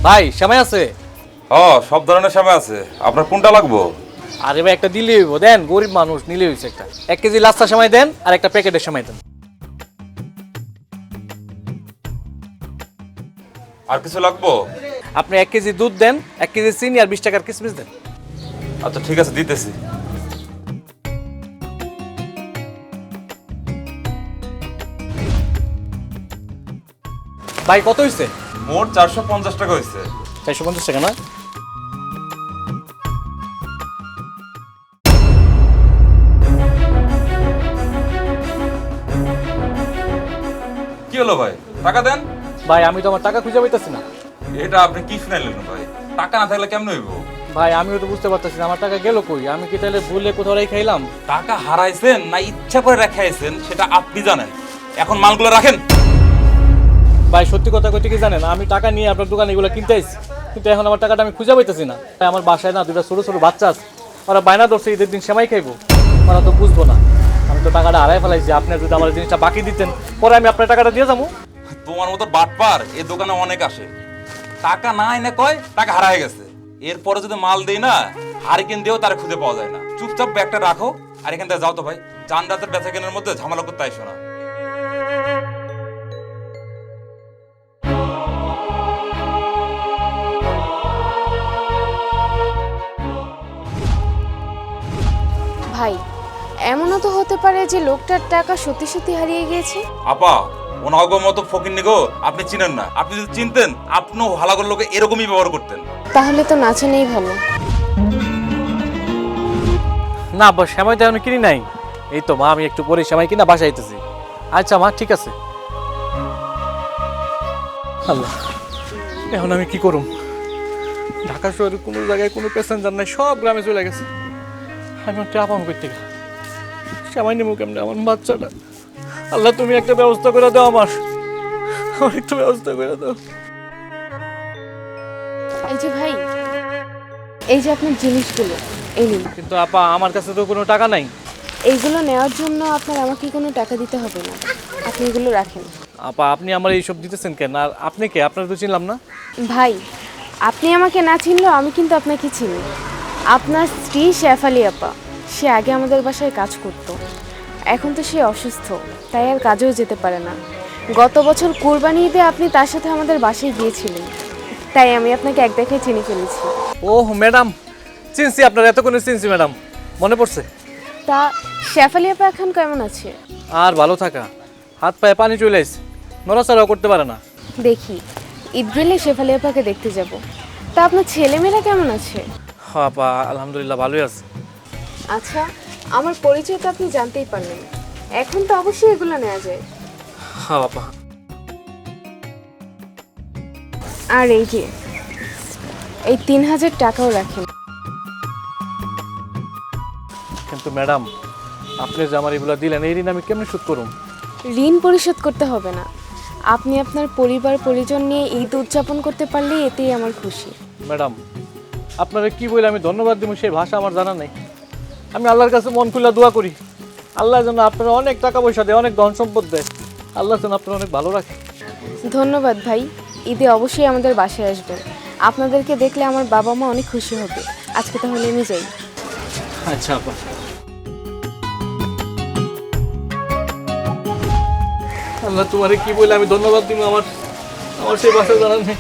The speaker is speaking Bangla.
ভাই সময় আছে? সব ধরনের সেমাই আছে। আপনার কোনটা লাগবো? আরে ভাই একটা দিলে হইব, দেন গরিব মানুষ নিলে হইছে একটা 1 কেজি লাচ্ছা সময় দেন আর একটা প্যাকেটের সময় দেন। আর কিছু লাগবো? আপনি 1 কেজি দুধ দেন, 1 কেজি চিনি আর 20 টাকার কিসমিস দেন। আচ্ছা ঠিক আছে, দিতেছি। ভাই কত হইছে? মোট 450 টাকা হয়েছে। 450 টাকা না? কি হলো ভাই, টাকা দেন। ভাই আমি তো আমার টাকা খুঁজে পাইতাছি না। এটা আপনি কি শুনাইলেন ভাই? টাকা না থাকলে কেমন হইব? ভাই আমিও তো বুঝতে পারতাছি না আমার টাকা গেল কই। আমি কি তাহলে ভুলে কোথাও রেখে খাইলাম? টাকা হারাইছেন না ইচ্ছা করে রেখাইছেন সেটা আপনি জানেন। এখন মালগুলো রাখেন। ভাই সত্যি কথা কইতে কি জানেন, আমি টাকা নিয়ে আপনার দোকানে এগুলো কিনতে আইছি, কিন্তু এখন আমার টাকাটা আমি খুঁজে পাইতেছি না। তাই আমার বাসায় না দুটা ছোট ছোট বাচ্চা আছে, ওরা বায়না ধরছে ঈদের দিন সেমাই খাইবো, ওরা তো বুঝবো না। আমি তো টাকাটা হারাই ফেলাইছি, আপনি যদি আমার জিনিসটা বাকি দিতেন পরে আমি আপনার টাকাটা দিয়ে যাবো। তোমার মতো বাটপার এই দোকানে অনেক আসে, টাকা না এনে কয় টাকা হারায় গেছে। এরপরে যদি মাল দেই না, হারিকেন দিয়েও তার খুঁজে পাওয়া যায় না। চুপচাপ ব্যাগটা রাখো আর এখান থেকে যাও তো ভাই। চান রাতের বেচা কেনার মধ্যে ঝামেলা করতে আইসো না। ভাই এমনও তো হতে পারে যে লোকটার টাকা সত্যি সত্যি হারিয়ে গিয়েছে। আপা, ওনাগো মতো ফকির নিগো আপনি চিনেন না। আপনি যদি চিনতেন আপনিও ভালাগর লোকে এরকমই ব্যবহার করতেন। তাহলে তো না চেনেই ভালো। না বা সেমাই তো এখন কিনি নাই, এই তো মা আমি একটু পরে সেমাই কিনা বাসায় আইতেছি। আচ্ছা মা ঠিক আছে। আল্লাহ, এখন আমি কি করুম? ঢাকা শহরে কোনো জায়গায় কোনো প্যাসেঞ্জার নাই, সব গ্রামে চলে গেছে। আমি একটা আপাম করতে গেলাম, সেমাই নেবো কেমনে আমার বাচ্চাটা? আল্লাহ তুমি একটা ব্যবস্থা করে দাও, আমার একটু ব্যবস্থা করে দাও। এই যে ভাই, এই যে আপনার জিনিসগুলো এই নিন। কিন্তু আপা আমার কাছে তো কোনো টাকা নাই। এইগুলো নেওয়ার জন্য আপনার আমাকে কোনো টাকা দিতে হবে না, আপনি এগুলো রাখেন। আপা আপনি আমার এইসব দিতেছেন কেন? আর আপনি কে? আপনার তো চিনলাম না। ভাই আপনি আমাকে না চিনলেও আমি কিন্তু আপনাকে চিনি। আপনার স্ত্রী শেফালি আপা, সে আগে আমাদের বাসায় কাজ করতো, এখন তো সে অসুস্থ, তাই আর কাজেও যেতে পারে না। গত বছর কুরবানি ঈদে আপনি তার সাথে আমাদের বাসায় গিয়েছিলেন, তাই আমি আপনাকে এক দেখায় চিনে ফেলেছি। ওহ ম্যাডাম, চিনছি আপনার, এতক্ষণে চিনছি ম্যাডাম, মনে পড়ছে। তা শেফালি আপা এখন কেমন আছে? আর ভালো থাকা, হাত পায়ে পানি চলে আসছে, নড়াচড়াও করতে পারে না। দেখি ঈদ গেলে শেফালি আপাকে দেখতে যাব। তা আপনার ছেলেমেয়েরা কেমন আছে? হ্যাঁ আপা আলহামদুলিল্লাহ ভালোই আছে। আচ্ছা, আমার পরিচয় তো আপনি জানতেই পারলেন, এখন তো অবশ্যই এগুলো নেওয়া যায়। হ্যাঁ আপা। আর এই যে এই 3000 টাকাও রাখেন। কিন্তু ম্যাডাম, আপনি যে আমার এগুলো দিলেন, এই ঋণ আমি কেমনি শোধ করুম? ঋণ পরিশোধ করতে হবে না, আপনি আপনার পরিবার পরিজন নিয়ে ঈদ উদযাপন করতে পারলেই এতেই আমার খুশি। ম্যাডাম, আপনারা কি বলে আমি ধন্যবাদ দিব সেই ভাষা আমার জানা নেই। আমি আল্লাহর কাছে মন খুলে দোয়া করি, আল্লাহ যেন আপনারা অনেক টাকা পয়সা দেয়, অনেক ধন সম্পদ দেয়, আল্লাহ যেন আপনারা অনেক ভালো রাখে। ধন্যবাদ ভাই, ঈদে অবশ্যই আমাদের বাসায় আসবেন। আপনাদেরকে দেখলে আমার বাবা মা অনেক খুশি হবে। আজকে তাহলে আমি যাই। আচ্ছা আপা। আল্লাহ তোমারে কি বলে আমি ধন্যবাদ দিব, আমার আমার সেই ভাষা জানা নেই।